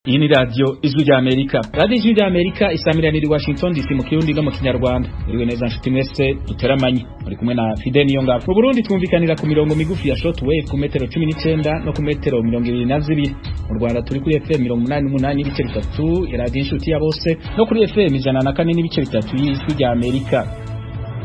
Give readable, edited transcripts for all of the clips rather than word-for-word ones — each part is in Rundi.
Iyi ni radio Ijwi ry'Amerika. Radio Ijwi ry'Amerika isamiranira i Washington DC mu Kirundi no mu Kinyarwanda. Iriwe neza nshuti mwese duteramanye. Muri kumwe na Fidel Niyongabo. Mu Burundi twumvikanira ku mirongo migufi ya shortwave ku metero 19 no ku metero 22. Mu Rwanda turi kuri FM 88 n'ibice 3 ya radio inshuti ya bose no kuri FM 104 n'ibice 3 y'Ijwi ry'Amerika.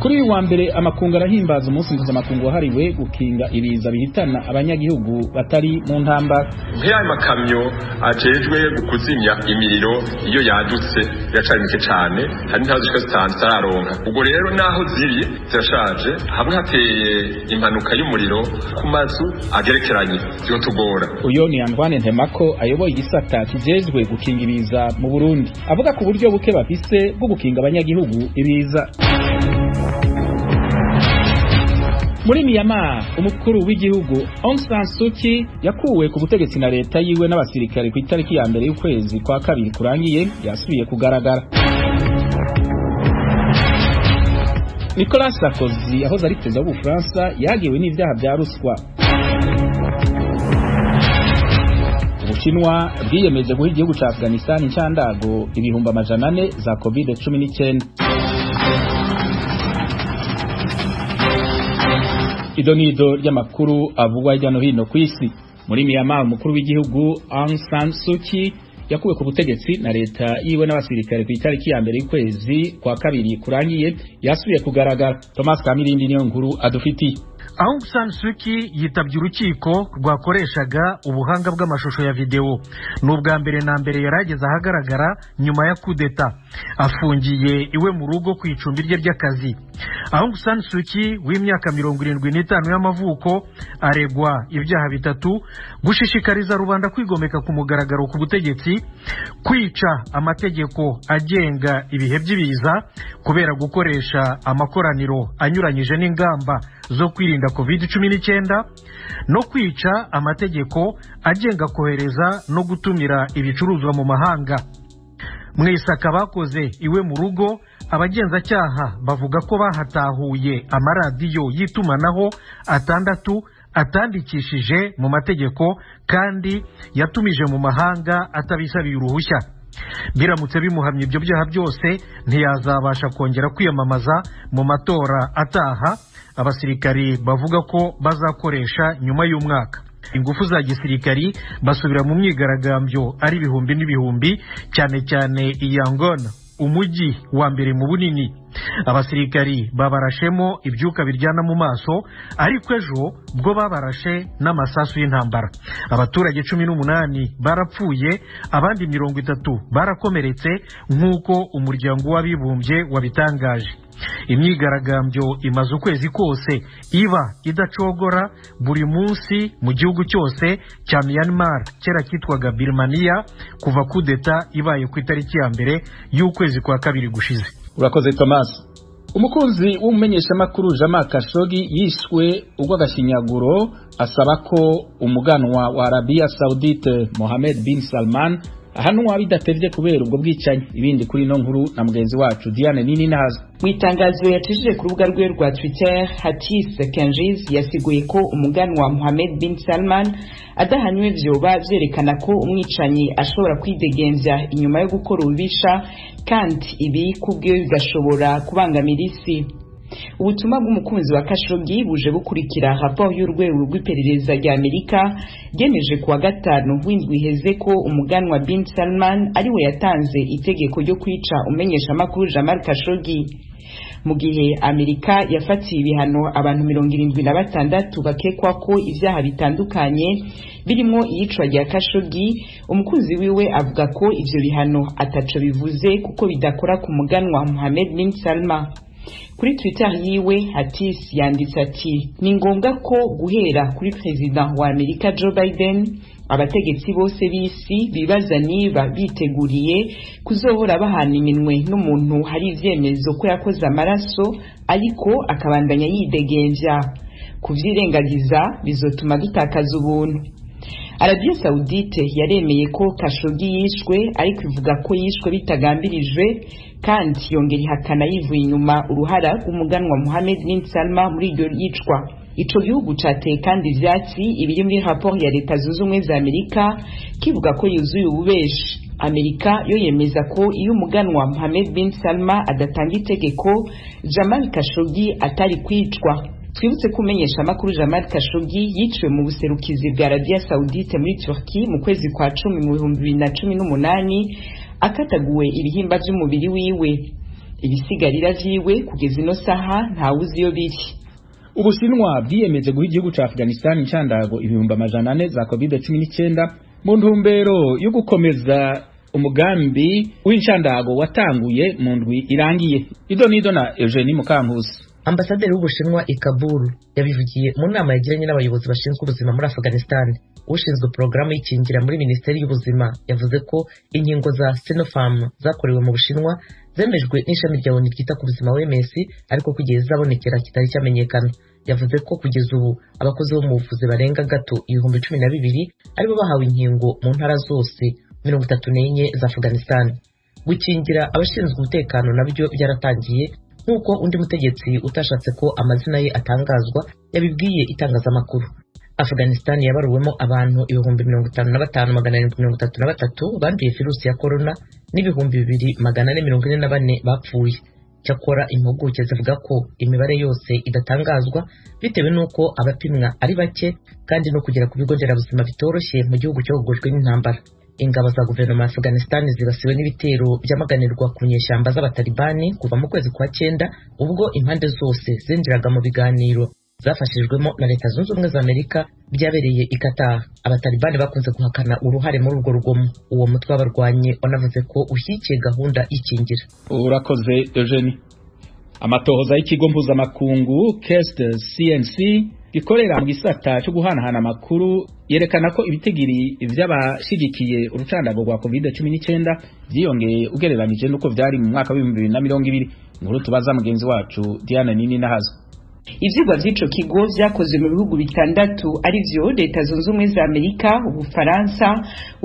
Kuri uyu wa mbere amakungu arahimbaza umunsi mpuzamakungu wahariwe gukinga ibiza bihitana abanyagihugu batari mu ntambara. Nk'aya makamyo ajejwe kuzimya imiriro iyo yadutse biracarinike cyane, hari ntazo zishika zitararonka. Ubwo rero naho ziri zirashaje, hamwe hateye impanuka y'umuriro ku mazu agerekeranye zirotugora. Uyo ni Antoine Ntemako ayoboye igisata kijejwe gukinga ibiza mu Burundi, avuga ku buryo buke bafise bwo gukinga abanyagihugu ibiza. Muri Myanmar, umukuru w'igihugu Aung San Suu Kyi yakuwe ku butegetsi na leta yiwe n'abasirikare ku itariki ya mbere y'ukwezi kwa kabiri kurangiye yasubiye kugaragara. Nicolas Sarkozy yahoze ari perezida w'Ubufaransa yagiwe n'ivyaha vya ruswa. Ubushinwa bwiyemeje guha igihugu ca Afghanistan incandago ibihumbi 400 za COVID-19. Idonido ry'amakuru avugwa hirya no hino ku isi. Muri Myanmar, umukuru w'igihugu Aung San Suu Kyi yakuwe ku butegetsi na leta yiwe n'abasirikare ku itariki ya mbere y'ukwezi kwa kabiri kurangiye yasubiye kugaragara. Thomas Kamirindi niyo nkuru adufitiye. Aung San Suu Kyi yitabye urukiko rwakoreshaga ubuhanga bw'amashusho ya video. N'ubwa mbere na mbere yarageze ahagaragara nyuma ya kudeta. Afungiye iwe mu rugo ku icumbi rye ry'akazi. Aung San Suu Kyi w'imyaka 75 y'amavuko aregwa ibyaha bitatu: gushishikariza rubanda kwigomeka ku mugaragaro ku butegetsi, kwica amategeko agenga ibihe by'ibiza kubera gukoresha amakoraniro anyuranyije n'ingamba zo kwirinda COVID-19, no kwica amategeko agenga kohereza no gutumira ibicuruzwa mu mahanga. Mwisaka bakoze iwe mu rugo, abagenzacyaha bavuga ko bahatahuye amaradiyo y'itumanaho 6 atandikishije mu mategeko kandi yatumije mu mahanga atabisabiye uruhushya. Biramutse bimuhamye ibyo byaha byose ntiyazabasha kongera kwiyamamaza mu matora ataha abasirikari bavuga ko bazakoresha nyuma y'umwaka. Ingufu za gisirikari basubira mu myigaragambyo ari ibihumbi n'ibihumbi, cyane cyane i Yangon, umujyi wa mbere mu bunini. Abasirikari babarashemo ibyuka biryana mu maso, ariko ejo bwo babarashe n'amasasu y'intambara. Abaturage 18 barapfuye, abandi 30 barakomeretse nk'uko umuryango w'abibumbye wabitangaje. Imyigaragambyo imaze ukwezi kose iba idacogora buri munsi mu gihugu cyose cya Myanmar kera kitwaga Birmania kuva kudeta ibaye ku itariki ya mbere y'ukwezi kwa kabiri gushize. Urakoze Thomas. Umukunzi w'umumenyeshamakuru Jamal Khashoggi yishwe urw'agashinyaguro asaba ko umuganwa wa Arabia Saudite Mohammed bin Salman ahanwa bidatevye kubera ubwo bwicanyi. Ibindi kuri no nkuru na mugenzi wacu Diane Nini Nazo. Mu itangazo yacishije ku rubuga rwe rwa Twitter, Hatis Kenjiz yasiguye ko umuganwa Mohammed bin Salman adahanywe vyoba vyerekana ko umwicanyi ashobora kwidegenza inyuma yo gukora ububisha, kandi ibi kubwiyo bigashobora kubangamira isi. Ubutumwa bw'umukunzi wa Khashoggi buje bukurikira raporo y'urwego rw'iperereza rya Amerika yemeje kuwa gatanu w'indwi iheze ko umuganwa bin Salman ariwe yatanze itegeko ryo kwica umenyeshamakuru Jamal Khashoggi. Mu gihe Amerika yafatiye ibihano abantu 76 bakekwa ko ivyaha bitandukanye birimo iyicwa rya Khashoggi, umukunzi wiwe avuga ko ivyo bihano ataco bivuze kuko bidakora ku muganwa Mohammed bin Salman. Kuri Twitter yiwe, Hatis yanditse ati: ni ngombwa ko guhera kuri President wa Amerika Joe Biden abategetsi bose b'isi bibaza niba biteguriye kuzohora bahana iminwe n'umuntu hari ivyemezo ko yakoze amaraso ariko akabandanya yidegenvya. Kuvyirengagiza bizotuma dutakaza ubuntu. Arabia Saudite yaremeye ko Khashoggi yishwe, ariko ivuga ko yishwe bitagambirijwe, kandi yongera ihakana yivuye inyuma uruhara rw'umuganwa Mohammed bin Salman muri iryo yicwa. ico gihugu cateye kandi ivyatsi ibiri muri raporo ya leta zunze ubumwe za Amerika kivuga ko yuzuye ububeshi. Amerika yo yemeza ko iyo umuganwa Mohammed bin Salman adatanga itegeko Jamal Khashoggi atari kwicwa. Twibutse kumenyesha amakuru Jamal Khashoggi yiciwe mu buserukizi bwa Arabia Saudite muri Turkey mu kwezi kwa 10 mu 2018 akataguwe ibihimba by'umubiri wiwe. Ibisigarira vyiwe kugeza ino saha ntawuzi yo biri. Ubushinwa bwiyemeje guha igihugu ca Afghanistan incandago 400 za COVID-19 mu ntumbero yo gukomeza umugambi w'incandago watanguye mu ndwi irangiye. Nido na Eugenie Mukankusi. Ambasaderi w'Ubushinwa i Kabul yabivugiye mu nama yagiranye n'abayobozi bashinzwe ubuzima muri Afghanistan. Ushinzwe porogaramu y'ikingira muri Minisiteri y'Ubuzima yavuze ko inkingo za Sinopharm zakorewe mu Bushinwa zemejwe n'ishami rya ONU ryita ku buzima OMS, ariko kugeza zabonekera kitari cyamenyekana. Yavuze ko kugeza ubu abakozi bo mu buvuzi barenga gato 12,000 aribo bahawe inkingo mu ntara zose 34 za Afghanistan. Gukingira abashinzwe umutekano nabyo byaratangiye, nk'uko undi mutegetsi utashatse ko amazina ye atangazwa yabibwiye itangazamakuru. Afghanistan yabaruwemo abantu 55,733 banduye virusi ya corona n'2,444 bapfuye. Cyakora impuguke zivuga ko imibare yose idatangazwa bitewe n'uko abapimwa ari bake kandi no kugera ku bigo nderabuzima bitoroshye mu gihugu cyogojwe n'intambara. Ingabo za guverinoma ya Afghanistan zibasiwe n'ibitero byamaganirwa ku nyeshyamba z'abatalibani kuva mu kwezi kwa 9 ubwo impande zose zinjiraga mu biganiro zafashijwemo na Leta Zunze Ubumwe za Amerika byabereye i Qatar. Abatalibani bakunze guhakana uruhare muri urwo rugomo. Uwo mutwe w'abarwanyi wanavuze ko ushyigikiye gahunda y'ikingira. Urakoze Eugenie. Amatohoza y'ikigo mpuzamakungu CEST CNC gikorera mu gisata cyo guhanahana amakuru yerekana ko ibitigiri by'abashigikiye urucandago rwa COVID-19 byiyongeye ugereranije nuko byari mu mwaka wa 2020. Nkuru tubaza mugenzi wacu Diana Nini Nahazo. Ivyigwa vy'ico kigo vyakozwe mu bihugu bitandatu ari vyo Leta Zunze Ubumwe za Amerika, Ubufaransa,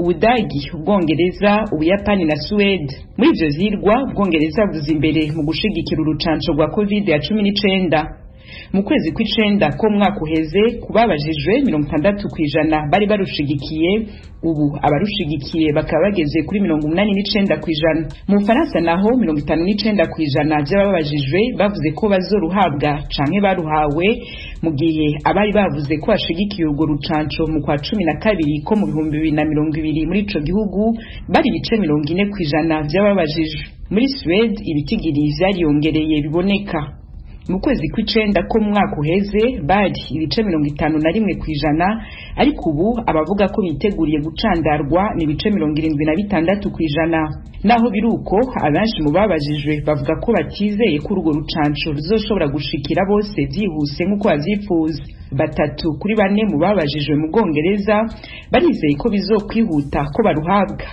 Ubudagi, Ubwongereza, Ubuyapani na Suède. Muri ivyo vyigwa Ubwongereza buza imbere mu gushigikira urucanco rwa COVID-19. Mu kwezi kw'icenda ko mwaka uheze kubabajijwe 60% bari barushigikiye, ubu abarushigikiye bakaba bageze kuri 89%. Mu Faransa naho 59% by'ababajijwe bavuze ko bazoruhabwa canke baruhawe, mu gihe abari bavuze ko bashigikiye urwo rucanco mu kwa 12 ko mu 2020 muri ico gihugu bari ibice 40% by'ababajijwe. Muri Suède ibitigiri vyariyongereye biboneka. Mu kwezi kw'icenda ko mwaka uheze bari ibice 51%, ariko ubu abavuga ko biteguriye gucandarwa ni ibice 76%. Naho biruko abenshi mu babajijwe bavuga ko batizeye ko urwo rucanco ruzoshobora gushikira bose vyihuse nk'uko bavyifuza. 3 kuri 4 mu babajijwe mu Bwongereza barizeye ko bizokwihuta ko baruhabwa.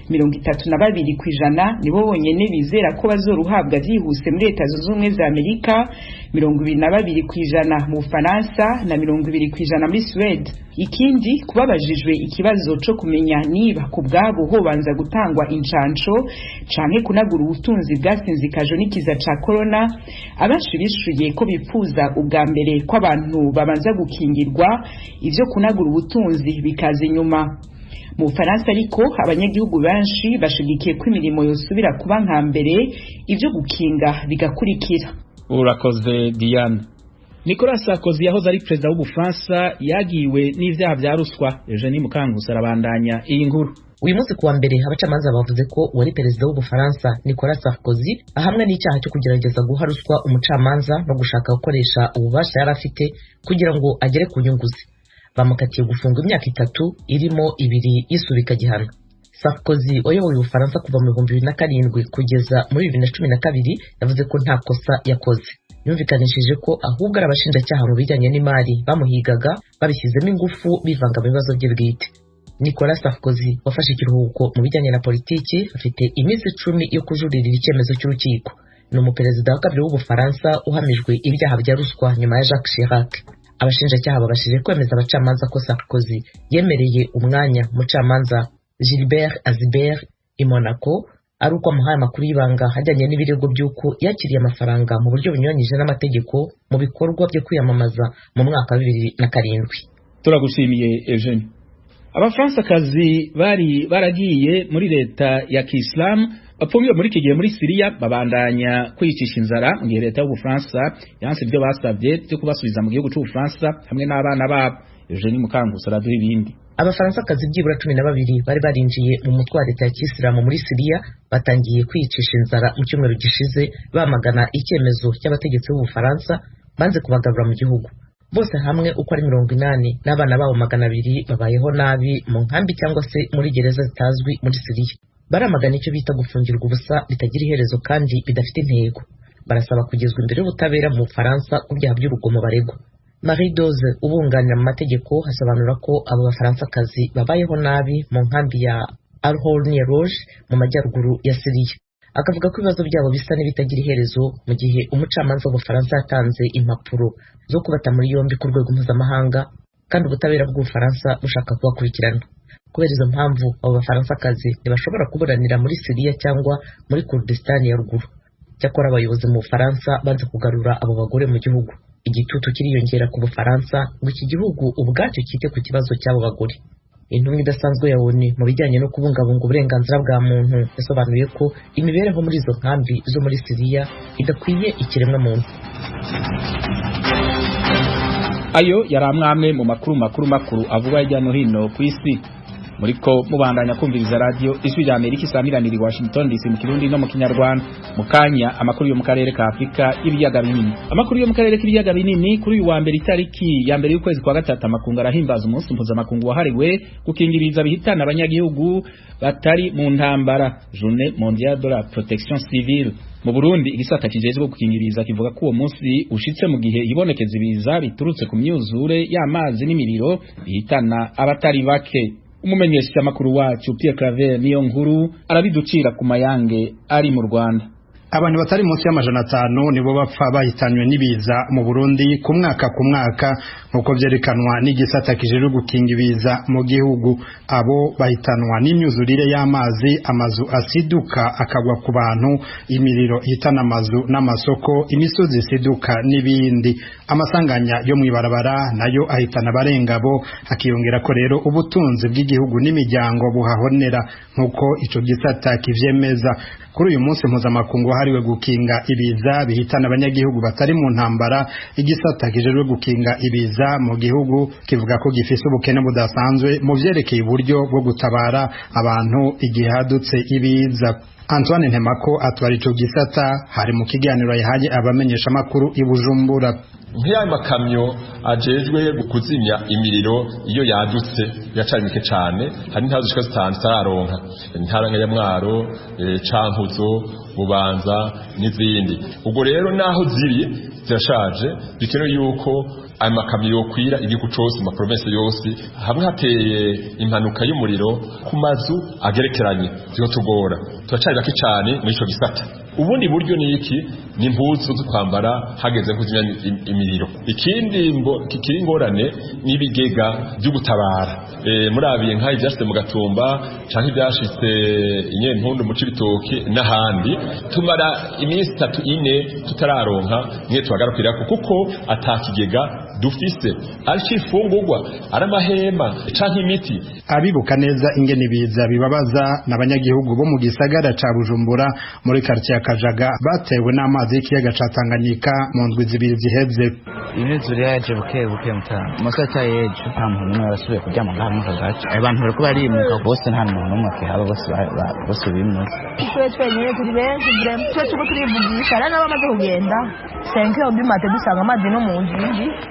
32% nibo bonyene bizera ko bazoruhabwa vyihuse muri Leta Zunze Ubumwe za Amerika, 22% mu Faransa na 20% muri Suède. Ikindi kubabajijwe ikibazo cyo kumenya niba ku bwabo hobanza gutangwa incanco canke kunagura ubutunzi bwasinzikaje n'ikiza ca corona, abashi bishuye ko bipfuza ubwa mbere ko abantu babanza gukingirwa, ivyo kunagura ubutunzi bikaza inyuma. Mu Faransa ariko abanyagihugu benshi bashigikiye ko imirimo yosubira kuba nka mbere, ivyo gukinga bigakurikira. Urakoze Diane. Nicolas Sarkozy yahoze ari president w'Ubufaransa yagiwe n'ivyaha vya ruswa. Eugenie Mukankusi arabandanya iyi nkuru. Uyu munsi kuwa mbere abacamanza bavuze ko uwari perezida w'Ubufaransa Nicolas Sarkozy ahamwe n'icyaha cyo kugerageza guha ruswa umucamanza no gushaka gukoresha ububasha yari afite kugira ngo agere ku nyungu ze. Bamukatiye gufunga imyaka 3 irimo 2 y'isubika gihano. Sarkozy wayoboye Ubufaransa kuva mu 2007 kugeza muri 2012 yavuze ko nta kosa yakoze. Yumvikanishije ko ahubwo ari abashinjacyaha mu bijyanye n'imari bamuhigaga babishyizemo ingufu bivanga mu bibazo bye bwite. Nicolas Sarkozy wafashe ikiruhuko mu bijyanye na politiki afite iminsi 10 yo kujuririra icyemezo cy'urukiko. Ni umuperezida wa kabiri w'Ubufaransa uhamijwe ibyaha bya ruswa nyuma ya Jacques Chirac. Abashinjacyaha babashije kwemeza abacamanza ko Sarkozy yemereye umwanya mucamanza Gilbert Azibert i Monaco ari uko amuhaye amakuru y'ibanga ajyanye n'ibirego by'uko yakiriye amafaranga mu buryo bunyuranyije n'amategeko mu bikorwa byo kwiyamamaza mu mwaka wa 2007. Turagushimiye Eugene. Abafransakazi bari baragiye muri leta ya Kiislamu bapfumiwe muri kigiye muri Syria babandanya kwicisha inzara mu gihe leta y'Ubufaransa yanse ibyo basabye byo kubasubiza mu gihugu cy'Ubufaransa hamwe n'abana babo. Eugene Mukangusa araduha ibindi. Abafransakazi byibura 12 bari barinjiye mu mutwe wa leta ya Kisilamu muri Syria batangiye kwicisha inzara mu cyumweru gishize bamagana icyemezo cy'abategetsi b'Ubufaransa banze kubagarura mu gihugu. Bose hamwe uko ari 80 n'abana babo 200 babayeho nabi mu nkambi cyangwa se muri gereza zitazwi muri Syria. Baramagana icyo bita gufungirwa ubusa bitagira iherezo kandi bidafite intego. Barasaba kugezwa imbere y'ubutabera mu Bufaransa ku byaha by'urugomo baregwa. Marie Doze ubunganira mu mategeko hasobanura ko abo Bafaransakazi babayeho nabi mu nkambi ya Al-Hol-Rouge mu majyaruguru ya Syria. Akavuga ko ibibazo byabo bisa n'ibitagira iherezo mu gihe umucamanza w'Ubufaransa yatanze impapuro zo kubata muri yombi ku rwego mpuzamahanga kandi ubutabera bw'Ubufaransa bushaka kubakurikirana. Kubera izo mpamvu abo Bafaransakazi ntibashobora kuburanira muri Syria cyangwa muri Kurdistan ya ruguru. Cyakora abayobozi mu Bufaransa banze kugarura abo bagore mu gihugu. Igitutu kiriyongera ku Bufaransa ngo iki gihugu ubwacyo cyite ku kibazo cy'abo bagore. Intumwa idasanzwe ya ONU mu bijyanye no kubungabunga uburenganzira bwa muntu yasobanuye ko imibereho muri izo nkambi zo muri Syria idakwiye ikiremwa muntu. Ayo yaramwamwe mu makuru avuga hirya no hino ku isi. Muriko mubandanya kumviriza radio Ijwi rya Amerika isamiranira Washington DC mu Kirundi no mu Kinyarwanda. Mukanya amakuru yo mu karere ka Afrika ibiyaga binini. Amakuru yo mu karere k'ibiyaga binini kuri uyu wa mbere itariki ya mbere y'ukwezi kwa gatatu amakungu arahimbaza umunsi mpuzamakungu wahariwe gukingiriza bihitana abanyagihugu batari mu ntambara, Journée mondiale de la protection civile. Mu Burundi igisata kijejwe gukingiriza kivuga ko uwo munsi ushitse mu gihe ibonekeza ibiza biturutse ku myuzure y'amazi n'imiriro bihitana abatari bake. Umumenyesha makuru wacu Pierre Claver niyo nkuru arabiducira ku mayange ari mu Rwanda. Abantu batari munsi y'500 nibo bapfa bahitanywe n'ibiza mu Burundi ku mwaka nkuko byerekanwa n'igisata kijejwe gukinga ibiza mu gihugu. Abo bahitanwa n'imyuzurire y'amazi, amazu asiduka akagwa ku bantu, imiriro ihitana amazu n'amasoko, imisozi isiduka n'ibindi. Amasanganya yo mwibarabara nayo ahitana barengabo, hakiyongera ko rero ubutunzi bw'igihugu n'imiryango buhahonera nkuko ico gisata kivyemeza. Kuri uyu munsi mpuzamakungu hariwe gukinga ibiza bihitana abanyagihugu batari mu ntambara, igisata kijejwe gukinga ibiza mu gihugu kivuga ko gifise ubukene budasanzwe mu vyerekeye uburyo bwo gutabara abantu igihe hadutse ibiza. Antoine Ntemako atwara ico gisata hari mu kiganiro yahaye abamenyesha makuru i Bujumbura. Nk'aya makamyo ajejwe kuzimya imiriro iyo yadutse yacanike cyane, hari ntazo zishika zitanu tararonka, intara ya Mwaro, Cankuzo, Bubanza n'izindi. Ubwo rero naho ziri zirashaje, bikenewe yuko aya makamyo yokwira igihugu cyose mu province yose, hamwe hateye impanuka y'umuriro ku mazu agerekeranye zyo tugora turacari baki cyane muri ico gisata. Ubundi buryo ni iki? Ni impuzu zo kwambara hageze kuzimya imiriro. Ikindi kikiri ngorane n'ibigega byo gutabara. Murabiye nkayi byashitse mu Gatumba canke byashitse Inyentundu mu Cibitoke n'ahandi, tumara iminsi 3-4 tutararonka mwe tubagarukira kuko atakigega dufise aricifungurwa aramahema canke imiti. Abibuka neza ingene ibiza bibabaza n'abanyagihugu bo mu gisagara ca Bujumbura muri quartier Kajaga batewe n'amazi y'ikiyaga ca Tanganyika mu ndwi zibiri ziheze. Imyuzure yaje buke mutana masata yeje nta muntu n'umwe arasubiye kuryama ngaha mu kagace. Abantu bariko barimuka bose nta muntu n'umwe akihaba, bose bimwe. Twenyine turi benshi twe tuko turivugisha rero bamaze kugenda 5 heures du matin dusanga amazi no mu nzu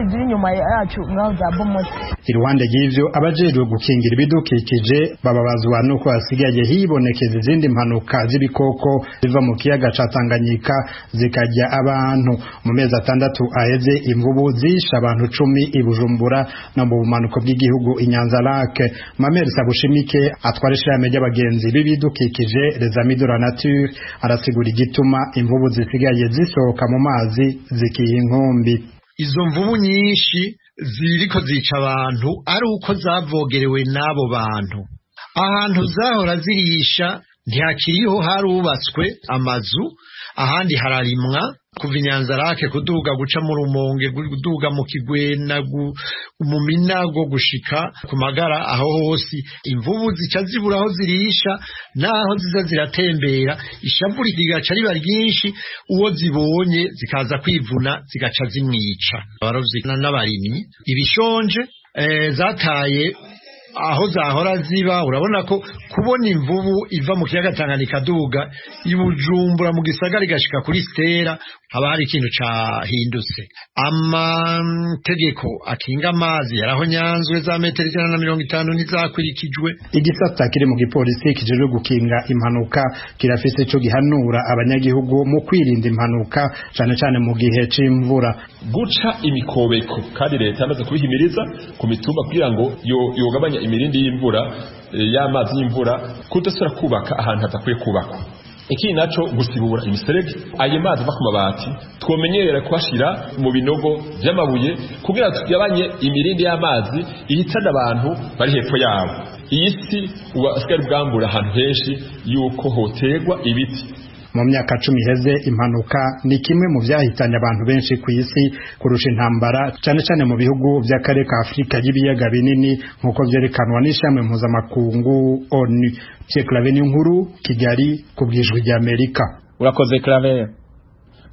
ziri inyuma yacu ngaho za bomotse. Iruhande y'ivyo abajejwe gukingira ibidukikije bababazwa nuko hasigaye hibonekeza izindi mpanuka z'ibikoko ziva mu kiyaga ca Tanganyika zikajya abantu. Mu mezi 6 aheze imvubu zisha abantu 10 i Bujumbura no mu bumanuko bw'igihugu i Nyanza-Lac. Mamere Sabushimike atwara ishirahamwe ry'abagenzi b'ibidukikije Les Amis de la Nature arasigura igituma imvubu zisigaye zisohoka mu mazi zikiha inkombi. Izo mvubu nyinshi ziriko zica abantu ari uko zavogerewe n'abo bantu. Ahantu zahora zirisha ntihakiriho harubatswe amazu, ahandi hararimwa kuva Inyanzarake kuduga guca mu Rumonge, kuduga mu Kigwena, mu Minago gushika ku Magara, aho hose imvubu zica zibura aho zirisha naho ziza ziratembera, ishavu rigaca riba ryinshi, uwo zibonye zikaza kwivuna zigaca zimwica. Abarovyi n'abarimyi ibishonje zataye aho zahora ziba. Urabona ko kubona imvubu iva mu kiyaga Tanganyika duga ibujumbura mu gisagara igashika kuri Stera, haba hari ikintu cahindutse. Amategeko akinga amazi yaraho nyanzwe za metero 150 ntizakurikijwe. Igisata kiri mu gipolisi kijejwe gukinga impanuka kirafise ico gihanura abanyagihugu mu kwirinda impanuka cyane cyane mu gihe c'imvura. Guca imikobeko kandi leta yamaze kubihimiriza ku mitumba kugira ngo yogabanya imirindi y'imvura y'amazi y'imvura, kudasura kubaka ahantu hadakwiye kubakwa. Iki naco gusibura imiserege, ayo mazi ava ku mabati twomenyerera kuhashira mu binogo by'amabuye kugira tugabanye imirindi y'amazi ihitana abantu bari hepfo yabo. Iyi si ubasigara bwambura ahantu henshi yuko hotegwa ibiti. Mu myaka 10 iheze impanuka ni kimwe mu vyahitanye abantu benshi ku isi kurusha intambara, cyane cyane mu bihugu by'akarere ka Afrika y'ibiyaga binini nkuko vyerekanwa n'ishamwe mpuzamakungu ONU. Claver Nkuru, Kigali, kubwijwe rya Amerika. Urakoze Claver.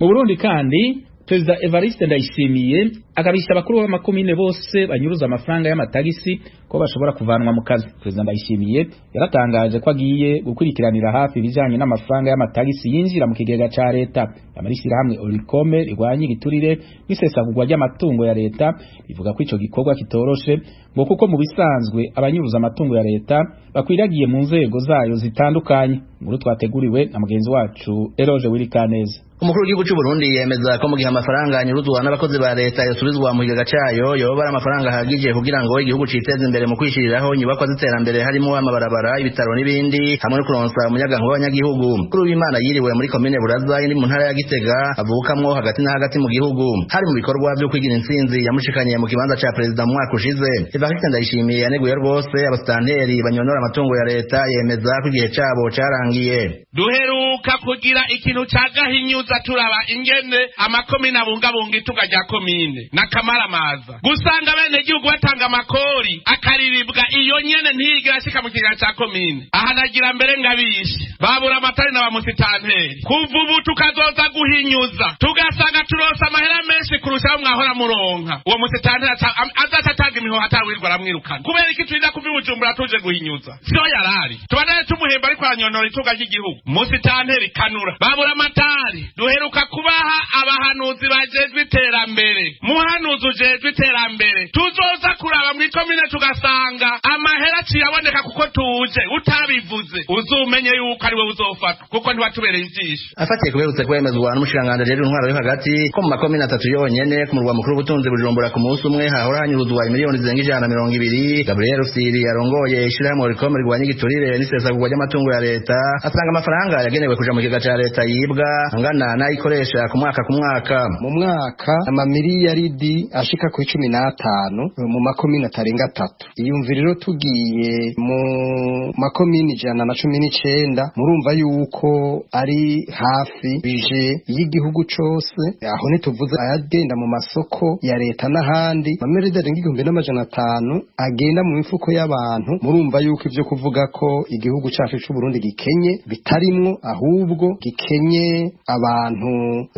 Mu Burundi kandi Perezida Evariste Ndayishimiye agabisha abakuru b'amakomine bose banyuruza amafaranga y'amatagisi ko bashobora kuvanwa mu kazi. Perezida Ndayishimiye yaratangaje ko agiye gukurikiranira hafi ibijanye n'amafaranga y'amatagisi yinjira mu kigega ca leta. Amarishira hamwe Oricome rigwanye igiturire n'isesagurwa ry'amatungo ya leta bivuga ko ico gikorwa kitoroshe ngo kuko mu bisanzwe abanyuruza amatungo ya leta bakwiragiye mu nzego zayo zitandukanye. Nguru twateguriwe na mugenzi wacu Eroge Wirikaneza. Umukuru w'igihugu cy'u Burundi yemeza ko mu gihe amafaranga anyuruzwa n'abakozi ba leta yasubizwa mu kigega cyayo yoba amafaranga ahagije kugira ngo igihugu citeze imbere mu kwishiriraho inyubako z'iterambere harimo amabarabara, ibitaro n'ibindi, hamwe no kuronsa umuyagankuba w'abanyagihugu. Kuri w'Imana yiriwe muri komine Buraza iri mu ntara ya Gitega avukamwo hagati na hagati mu gihugu, hari mu bikorwa byo kwigira intsinzi yamushikanye mu kibanza ca perezida mu mwaka ushize. Evariste Ndayishimiye yaneguye rwose abastanteri banyonora amatungo ya leta, yemeza ko igihe cabo carangiye. Duheruka kugira ikintu cagahinyuza turaba ingene amakomine abungabunga ituga rya komine na kamaramaza gusanga bene gihugu batanga amakori akariribwa iyo nyene ntiyigira ashika mu kigega ca komine. Aha nagira mbere ngabishe babura amatari na bamusitanteri kuva ubu tukazoza guhinyuza tugasanga turosa amahera menshi kurushaho mwahora muronka. Uwo musitanteri azatatanga imiho hatawirwa aramwirukana kubera iki turinda kuva Bujumbura tuje guhinyuza. Sio yarari tubanaye tumuhemba ariko anyonora ituga ry'igihugu. Musitanteri kanura babura amatari. Duheruka kubaha abahanuzi bajejwe iterambere, muhanuzi ujejwe iterambere tuzoza kuraba mu komine tugasanga amahera ciyaboneka kuko tuje utabivuze uzumenye yuko ari we uzofata kuko ntiwatubereye ijisho. Afatiye kuberutse kwemezwa n'umushiranganje rero intwaro yo hagati ko mu makomine 3 yonyene ku murwa mukuru w'ubutunzi Bujumbura ku munsi umwe hahora hanyuruzwa miliyoni zirenga 120. Gabriel Rusiri yarongoye ishirahamwe Oricome rigwanye igiturire n'isesagurwa ry'amatungo ya leta asanga amafaranga yagenewe kuja mu kigega ca leta yibwa angana nayikoresha ku mwaka mu mwaka amamiliyaridi ashika ku 15 mu makomine atarenga 3. Iyumviriro tugiye mu makomine 119 murumva yuko ari hafi bije y'igihugu cose. Aho nituvuze ayagenda mu masoko ya leta n'ahandi amamiliyaridi arenga 1500 agenda mu mifuko y'abantu. Murumva yuko ivyo kuvuga ko igihugu cacu c'u Burundi gikenye bitarimwo, ahubwo gikenye abantu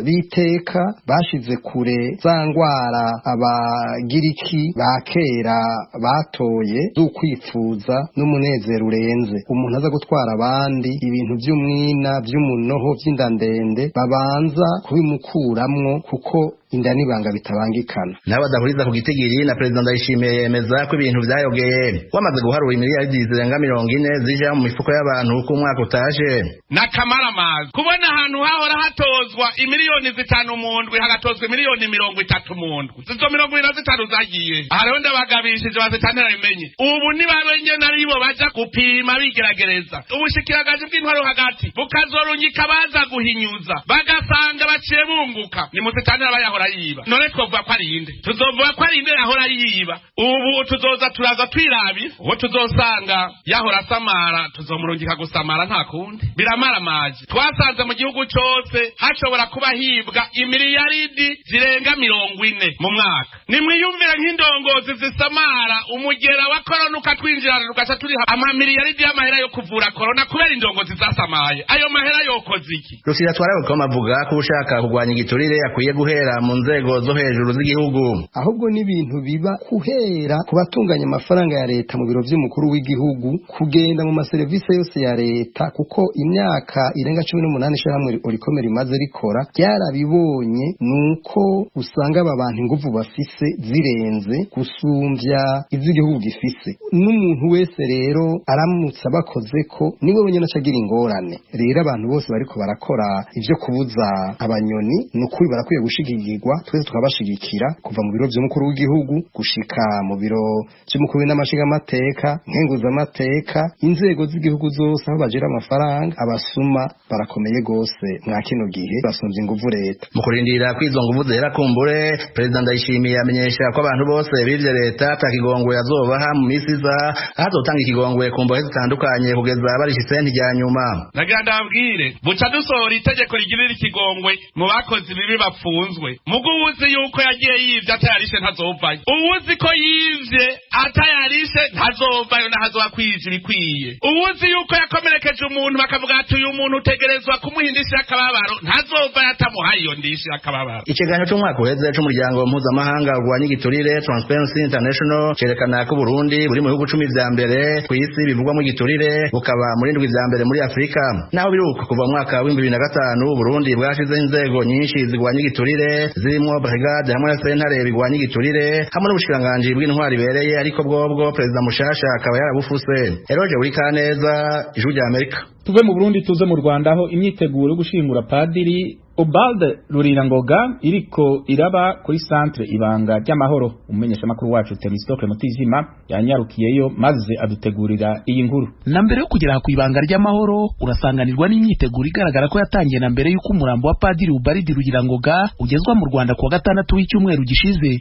biteka bashize kure za ngwara abagiriki ba kera batoye z'ukwifuza n'umunezero urenze. Umuntu aza gutwara abandi ibintu by'umwina by'umunoho by'indandende babanza kubimukuramwo kuko inda nibanga bitabangikana. N'abadahuriza ku gitigiri na Perezida Ndayishimiye yemeza ko ibintu vyayogeye wamaze guharura imiliyaridi zirenga 40 zija mu mifuko y'abantu ku mwaka utaje. Na kamaramaza kubona ahantu hahora hatozwa imiliyoni 5 mu ndwi hagatozwa miliyoni 30 mu ndwi zizo 25 zagiye. Aha rero ndabagabishije bazitantera bimenye ubu nibabenye naribo baja gupima bigeragereza ubushikiragaje bw'intwaro hagati bukazorungika baza guhinyuza bagasanga baciye bunguka ni musitantera bayaho yahora yiba. None twovuga ko ari inde? Tuzovuga ko ari inde yahora yiba. Ubu tuzoza turaza twirabira uwo tuzosanga yahora samara tuzomurungika gusamara nta kundi. Biramaramaje. Twasanze mu gihugu cyose hashobora kuba hibwa imiliyaridi zirenga 40 mu mwaka. Nimwiyumvira nk'indongozi zisamara umugera wa corona ukatwinjirana rugaca turi amamiliyaridi y'amahera yo kuvura corona kubera indongozi zasamaye. Ayo mahera yokoze iki? Rusira twarawe ko mavuga ko ushaka kugwanya igiturire yakwiye guhera mu nzego zo hejuru z'igihugu. Ahubwo n'ibintu biba kuhera kubatunganya amafaranga ya leta mu biro by'umukuru w'igihugu kugenda mu maserivisi yose ya leta kuko imyaka irenga 18 ishahamwe urikomera imaze rikora byarabibonye nuko usanga aba bantu ingufu bafise zirenze gusumvya ivy'igihugu gifise. N'umuntu wese rero aramutse bakoze ko niwe wenyine acagira ingorane. Rero abantu bose bariko barakora ivyo kubuza abanyoni nukuri barakwiye gushigikirwa, twese tukabashigikira kuva mu biro by'umukuru w'igihugu gushika mu biro by'umukuru n'amashinga amateka nkenguza amateka inzego z'igihugu zose aho bajira amafaranga abasuma barakomeye gose mwa kino gihe basumvye inguvu leta. Mu kurindira kwizo nguvu zera kumbure President Ndayishimiye amenyesha ko abantu bose bivye leta atakigongwe yazobaha mu misiza azotanga ikigongwe ku mbohe zitandukanye kugeza barishitse ntijya nyuma. Nagira ndabwire buca dusohora itegeko rigirira ikigongwe mu bakozi bibi bapfunzwe. Mugu uzi yuko yagiye yivye atayarishe ntazovayo. Uwuzi ko yivye atayarishe ntazovayo nahazoba kwijira ikwiye. Uwuzi yuko yakomerekeje umuntu bakavuga ati uyu muntu utegerezwa kumuhindishira akababaro ntazovayo atamuhaye iyo ndishira akababaro. Ikiganiro cy'umwaka uheze cy'umuryango mpuzamahanga urwanya igiturire Transparency International cerekana ko Burundi buri mu bihugu 10 vya mbere ku isi bivugwa mu giturire bukaba muri 7 vya mbere muri Afrika. Naho biruka kuva mu mwaka wa 2005 Burundi bwashize inzego nyinshi zigwanya igiturire zirimo brigade hamwe na sentare bigwanya igiturire hamwe n'ubushikanganje bw'intwari bereye ariko bwobwo President Mushasha akaba yarabufuse. Eroje uri kaneza ijuru rya Amerika. Tuve mu Burundi tuze mu Rwanda aho imyiteguro yo gushingura padiri Obalde Rurirangoga iriko iraba kuri centre ibanga ry'amahoro. Umumenyesha makuru wacu Temistocle Mutizima yanyarukiyeyo maze adutegurira iyi nkuru. Na mbere yo kugera ku ibanga ry'amahoro urasanganirwa n'imyiteguro igaragara ko yatangiye na mbere y'uko umurambo wa padiri Ubalde Rurirangoga ugezwa mu Rwanda kuwa gatandatu w'icyumweru gishize.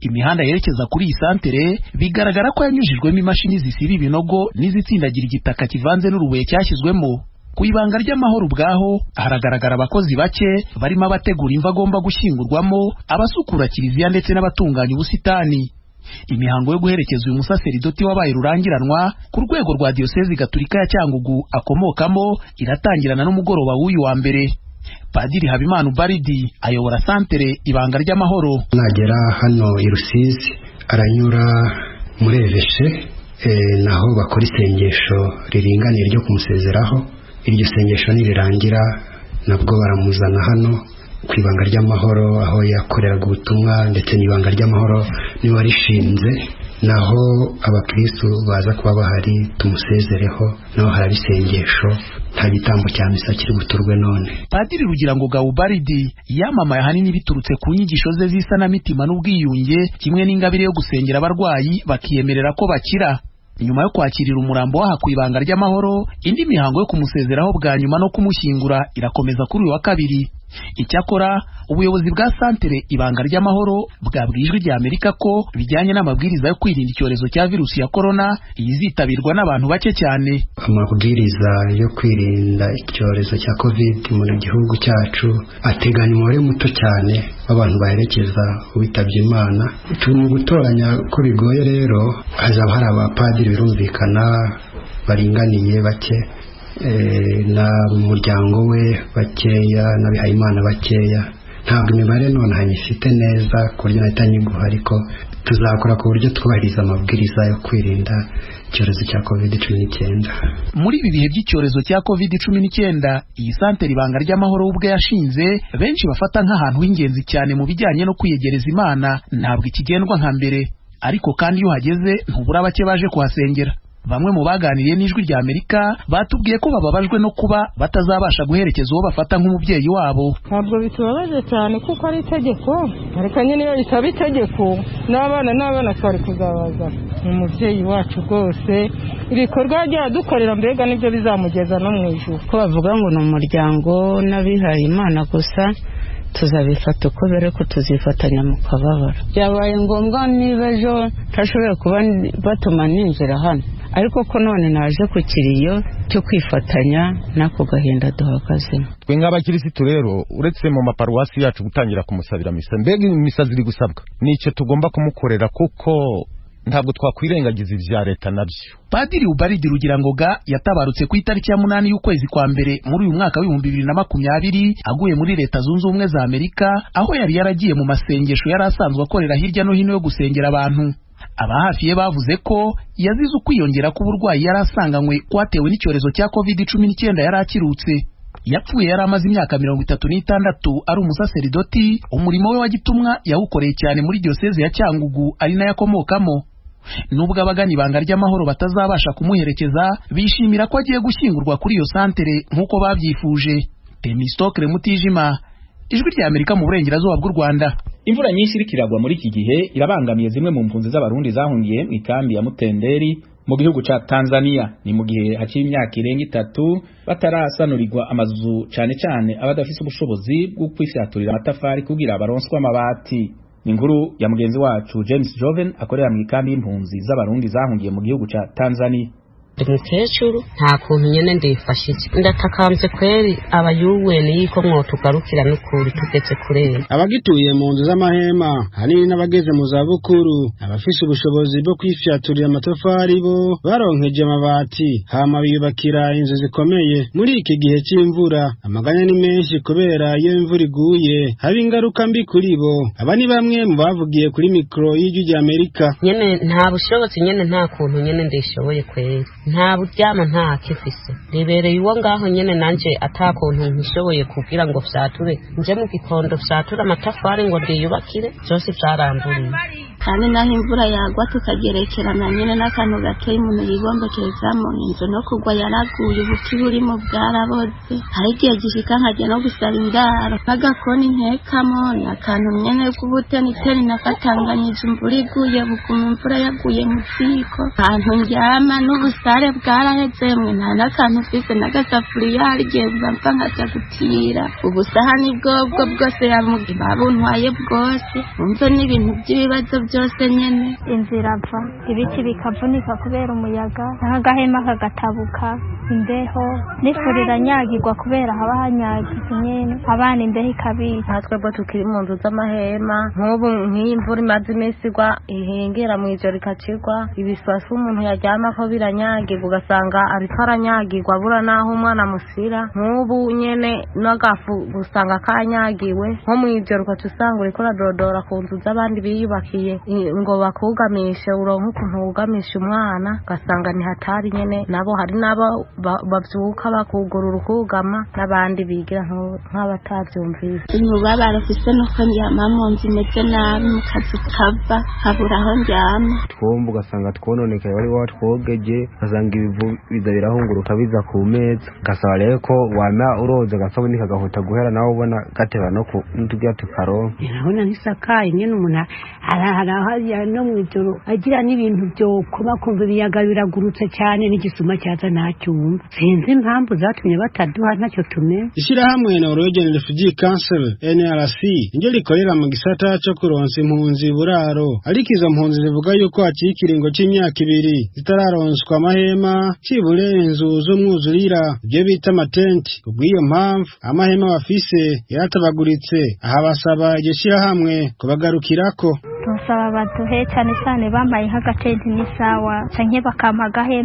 Imihanda yerekeza kuri iyi santere bigaragara ko yanyujijwemo imashini zisiba ibinogo n'izitsindagira igitaka kivanze n'urubuye cyashyizwemo. Ku ibanga ry'amahoro ubwaho haragaragara abakozi bake barimo abategura imva agomba gushyingurwamo, abasukura kiliziya ndetse n'abatunganya ubusitani. Imihango yo guherekeza uyu musaseridoti wabaye rurangiranwa ku rwego rwa Diocese Gatolika ya Cyangugu akomokamo iratangirana n'umugoroba w'uyu wa mbere. Padiri Habimana Ubalidi ayobora santere ibanga ry'amahoro. Nagera hano i Rusizi aranyura muri Eveshe naho bakora isengesho riringaniye ryo kumusezeraho. Iryo sengesho nirirangira nabwo baramuzana hano ku ibanga ry'amahoro aho yakoreraga ubutumwa ndetse n'ibanga ry'amahoro niwe warishinze, naho abakristo baza kuba bahari tumusezereho naho hari isengesho nta gitambo cya misa kiri guturwe none. Padiri Rurirangoga Ubalidi yamamaye ahanini biturutse ku nyigisho ze z'isanamitima n'ubwiyunge kimwe n'ingabire yo gusengera abarwayi bakiyemerera ko bakira. Nyuma yo kwakirira umurambo waha ku ibanga ry'amahoro, indi mihango yo kumusezeraho bwa nyuma no kumushyingura irakomeza kuri uyu wa kabiri. Icyakora ubuyobozi bwa santere ibanga ry'amahoro bwabwiye Ijwi rya Amerika ko bijyanye n'amabwiriza yo kwirinda icyorezo cya virusi ya corona yizitabirwa n'abantu bake cyane. Amabwiriza yo kwirinda icyorezo cya covid mu gihugu cyacu ateganya umubare muto cyane w'abantu baherekeza uwitabye Imana. Turi gutoranya ko bigoye, rero hazaba hari abapadiri birumvikana baringaniye bake na umuryango we bakeya n'abihayimana bakeya. Ntabwo imibare none hanyifite neza ku buryo nahita nyiguha, ariko tuzakora ku buryo twubahiriza amabwiriza yo kwirinda icyorezo cya covid-19. Muri ibi bihe by'icyorezo cya covid-19 iyi santere ibanga ry'amahoro ubwe yashinze benshi bafata nk'ahantu h'ingenzi cyane mu bijyanye no kwiyegereza Imana. Ntabwo ikigendwa nka mbere, ariko kandi iyo hageze ntubura bake baje kuhasengera. Bamwe mu baganiriye n'Ijwi rya Amerika batubwiye ko bababajwe no kuba batazabasha guherekeza uwo bafata nk'umubyeyi wabo. Ntabwo bitubabaje cyane kuko ari itegeko, ariko nyine iyo bitaba itegeko n'abana twari kuzabaza umubyeyi wacu rwose. Ibikorwa yagiye dukorera mbega nibyo bizamugeza no mu ijuru. Ko bavuga ngo ni umuryango n'abihaye Imana gusa, tuzabifata uko bere ko tuzifatanya mu kababaro. Byabaye ngombwa niba ejo tashoboye kuba batuma ninjira hano, ariko ko none naje ku kiriyo cyo kwifatanya nako gahinda duhagazemo. Twe nk'abakirisitu rero uretse mu maparuwasi yacu gutangira kumusabira misa, mbega imisa ziri gusabwa nicyo tugomba kumukorera, kuko ntabwo twakwirengagiza ibya leta nabyo. Padiri Ubaridi Rugirangoga yatabarutse ku itariki ya 8 y'ukwezi kwa mbere muri uyu mwaka wa 2020 aguye muri Leta Zunze Ubumwe za Amerika, aho yari yaragiye mu masengesho yari asanzwe akorera hirya no hino yo gusengera abantu. Abahafi ye bavuze ko yazize ukwiyongera k'uburwayi yari asanganywe kwatewe n'icyorezo cya COVID-19 yari akirutse. Yapfuye yari amaze imyaka 36 ari umusaseridoti. Umurimo we wa gitumwa yawukoreye cyane muri diocese ya Cyangugu ari nayo akomokamo. Nubwo abagani ibanga ry'amahoro batazabasha kumuherekeza, bishimira ko agiye gushyingurwa kuri iyo santere nk'uko babyifuje. Temistokle Mutijima, Ijwi rya Amerika mu burengerazuba bw'u Rwanda. Imvura nyinshi irikiragwa muri iki gihe irabangamiye zimwe mu mpunzi z'abarundi zahungiye mu ikambi ya Mutenderi mu gihugu ca Tanzania. Ni mu gihe haciye imyaka irenga 3 batarasanurirwa amazu cyane cyane abadafise ubushobozi bwo kwifyaturira amatafari kugira baronswe amabati. Ni inkuru ya mugenzi wacu James Joven akorera mu ikambi y'impunzi z'abarundi zahungiye mu gihugu ca Tanzania. Mukecuru nta kuntu nyene ndifashije, ndatakambye kweri abayuweni yiko mwotugarukira n'ukuri tugeze kurera. Abagituye mu nzu z'amahema hanini n'abageze mu za bukuru abafise ubushobozi bwo kwifyaturira amatafari bo baronkeje amabati hama biyubakira inzu zikomeye. Muri iki gihe cy'imvura amaganya ni menshi kubera iyo imvura iguye haba ingaruka mbi kuri bo. Aba ni bamwe mu bavugiye kuri mikro y'Ijwi rya Amerika. Nyene nta bushobozi, nyene nta kuntu nyene ndishoboye kweri, nta buryama nta kifise, ribereye uwo ngaho nyene nanje atakuntu ntishoboye kugira ngo fyature nje mu gikondo fyature amatafari ngo ndiyubakire, byose byaramburiye. Kandi naho imvura yagwa tukagerekerana nyene n'akantu gateye umuntu yibombekezamo, inzu no kugwa yaraguye, ubuti burimo bwaraboze. Hari igihe gishika nkajya no gusaba indaro n'agakoni ntekamo, akantu nyene k'ubute niteri nakatanganyije imvura iguye, buguma imvura yaguye mu ziko, ahantu ndyama n'ubusare bwarahezemwe, nta n'akantu ufise n'agasafuriya harigihe bamfa nkaja gutira, ubusahani bwobwo bwose babuntwaye bwose. Umve n'ibintu by'ibibazo byose nyene. Inzira apfa, ibiti bikavunika kubera umuyaga, n'agahema kagatabuka, imbeho n'ifurira nyagirwa kubera haba hanyagize nyene, abana imbeho ikabica. Natwebwe tukiri mu nzu z'amahema, nk'ubu nk'iyi mvura imaze iminsi igwa ihengera mu ijoro ikacirwa, ibiswasu umuntu yaryama ko biranyagirwa ugasanga ariko aranyagirwa bura naho umwana musira. Nk'ubu nyene n'agafu gusanga kanyagiwe, nko mu ijoro ukatusanga uriko uradodora ku nzu z'abandi biyubakiye ngo bakugamishe, uronka ukuntu wugamisha umwana ugasanga ni hatari nyene. Nabo hari nabo bavyuka bakugurura ukugama, n'abandi bigira nk'abatavyumvise. Umubabaro ufise nuko ndyama mu nzu imeze nabi, mu kazi kava habura aho ndyama. Twomba ugasanga twononekaye, wari watwogeje ugasanga ibivu biza birahunguruka biza ku meza. Gasaba rero ko wama uroza gasabuni kagahuta guhera nawe ubona gateba no kutugira tukaronka. Urabona nisakaye nyene umuntu arahari no mwijoro agira n'ibintu byo kuba kumva ibiyaga biragurutse cyane n'igisuma cyaza nacyumva. Sinzi impamvu zatumye bataduha ntacyo tumenye. Ishirahamwe na Norwegian Refugee Council NRC inge rikorera mu gisata cyo kuronsa impunzi buraro, ariko izo mpunzi zivuga yuko haciye ikiringo c'imyaka 2 zitararonswa amahema cibure inzu z'umwuzurira, ibyo bita amatenti. Kubw'iyo mpamvu amahema bafise yaratabaguritse. Aha basaba iryo shirahamwe kubagarukirako. Tusaba baduhe cyane cyane bambaye nk'agatenti n'isawa canke bakampa agahema